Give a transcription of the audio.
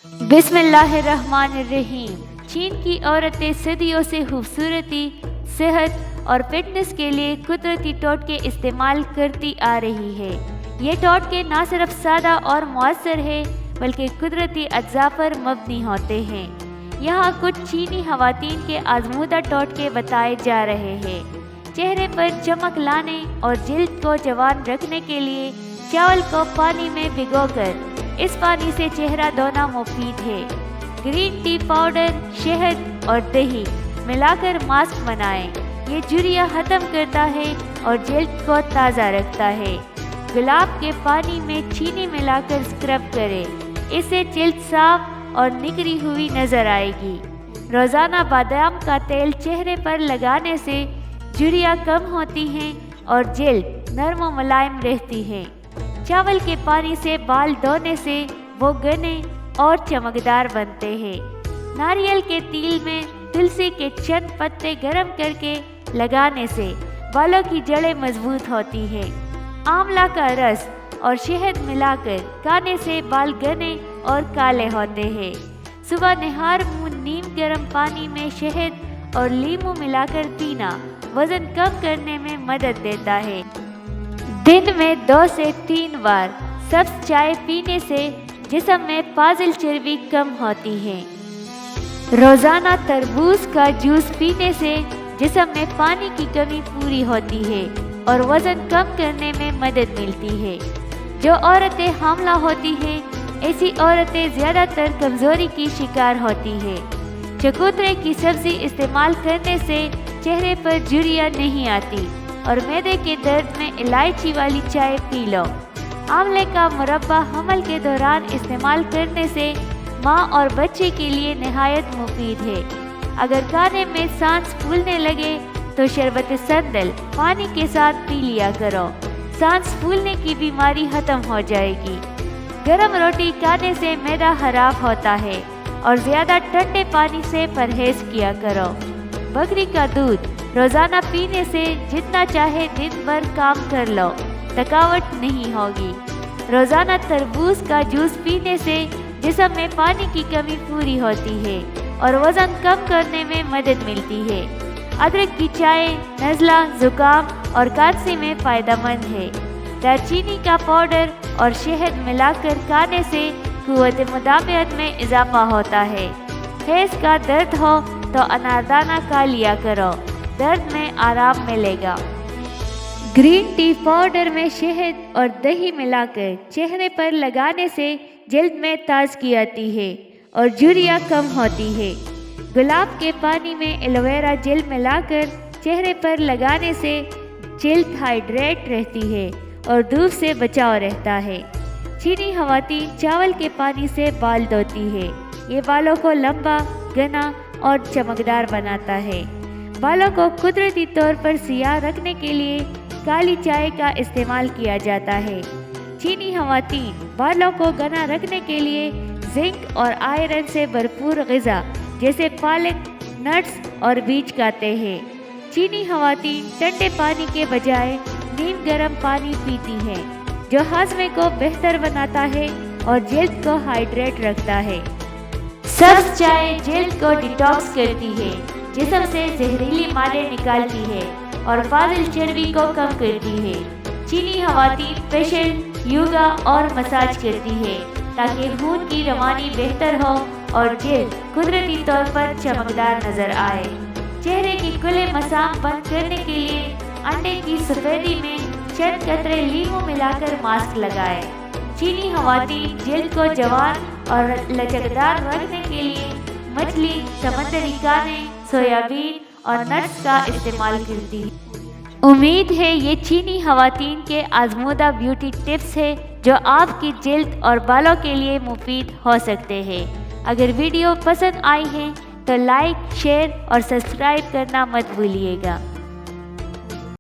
बिस्मिल्लाहिर्रहमानिर्रहीम। चीन की औरतें सदियों से खूबसूरती, सेहत और फिटनेस के लिए कुदरती टोटके इस्तेमाल करती आ रही है। ये टोटके न सिर्फ सादा और मौसर है बल्कि कुदरती अज्जा पर मबनी होते हैं। यहाँ कुछ चीनी खवातीन के आजमूदा टोटके बताए जा रहे हैं। चेहरे पर चमक लाने और जिल्द को जवान रखने के लिए चावल को पानी में भिगोकर इस पानी से चेहरा धोना मुफीद है। ग्रीन टी पाउडर, शहद और दही मिलाकर मास्क बनाएं। ये झुर्रियाँ ख़त्म करता है और जिल्द को ताज़ा रखता है। गुलाब के पानी में चीनी मिलाकर स्क्रब करें। इससे जिल्द साफ और निखरी हुई नज़र आएगी। रोज़ाना बादाम का तेल चेहरे पर लगाने से झुर्रियाँ कम होती हैं और जिल्द नरम व मुलायम रहती है। चावल के पानी से बाल धोने से वो घने और चमकदार बनते हैं। नारियल के तेल में तुलसी के चंद पत्ते गर्म करके लगाने से बालों की जड़ें मजबूत होती हैं। आंवला का रस और शहद मिलाकर खाने से बाल घने और काले होते हैं। सुबह निहार मुंह नीम गर्म पानी में शहद और लीमू मिलाकर पीना वजन कम करने में मदद देता है। दिन में 2 से 3 बार सब्ज चाय पीने से जिस्म में फाजिल चर्बी कम होती है। रोज़ाना तरबूज का जूस पीने से जिस्म में पानी की कमी पूरी होती है और वज़न कम करने में मदद मिलती है। जो औरतें हामला होती हैं, ऐसी औरतें ज़्यादातर कमज़ोरी की शिकार होती हैं। चकोतरे की सब्ज़ी इस्तेमाल करने से चेहरे पर झुर्रियाँ नहीं आती और मैदे के दर्द में इलायची वाली चाय पी लो। आंवले का मुरब्बा हमल के दौरान इस्तेमाल करने से माँ और बच्चे के लिए निहायत मुफीद है। अगर खाने में सांस फूलने लगे तो शरबत संदल पानी के साथ पी लिया करो। सांस फूलने की बीमारी खत्म हो जाएगी। गरम रोटी खाने से मैदा खराब होता है और ज़्यादा ठंडे पानी से परहेज किया करो। बकरी का दूध रोज़ाना पीने से जितना चाहे दिन भर काम कर लो, थकावट नहीं होगी। रोज़ाना तरबूज का जूस पीने से जिस्म में पानी की कमी पूरी होती है और वज़न कम करने में मदद मिलती है। अदरक की चाय नज़ला, ज़ुकाम और खांसी में फ़ायदेमंद है। दालचीनी का पाउडर और शहद मिलाकर खाने से क़ुव्वत मुदाफ़अत में इजाफ़ा होता है। हैज़ का दर्द हो तो अनारदाना खा लिया करो, दर्द में आराम मिलेगा। ग्रीन टी पाउडर में शहद और दही मिलाकर चेहरे पर लगाने से जल्द में ताज़गी आती है और झुर्रियाँ कम होती है। गुलाब के पानी में एलोवेरा जेल मिलाकर चेहरे पर लगाने से जल्द हाइड्रेट रहती है और धूप से बचाव रहता है। चीनी खवातीन चावल के पानी से बाल धोती है। ये बालों को लंबा, घना और चमकदार बनाता है। बालों को कुदरती तौर पर सियाह रखने के लिए काली चाय का इस्तेमाल किया जाता है। चीनी खवातीन बालों को घना रखने के लिए जिंक और आयरन से भरपूर ग़िज़ा जैसे पालक, नट्स और बीज खाते हैं। चीनी खवातीन ठंडे पानी के बजाय नीम गर्म पानी पीती हैं, जो हाज़मे को बेहतर बनाता है और जिल्द को हाइड्रेट रखता है। सब्ज चाय जिल्द को डिटॉक्स करती है, जिस्म से जहरीली मादे निकालती है और फाजिल चर्बी को कम करती है। चीनी खवातीन फेशियल, योगा और मसाज करती है ताकि खून की रवानी बेहतर हो और जिल्द कुदरती तौर पर चमकदार नजर आए। चेहरे की खुले मसाम बंद करने के लिए अंडे की सफेदी में चंद कतरे लीमू मिलाकर मास्क लगाएं। चीनी खवातीन जिल्द को जवान और लचकदार रखने के लिए मछली, समंदरी खाने, सोयाबीन और नट्स का इस्तेमाल करती है। उम्मीद है ये चीनी खवातीन के आजमूदा ब्यूटी टिप्स है जो आपकी जिल्द और बालों के लिए मुफीद हो सकते हैं। अगर वीडियो पसंद आई है तो लाइक, शेयर और सब्सक्राइब करना मत भूलिएगा।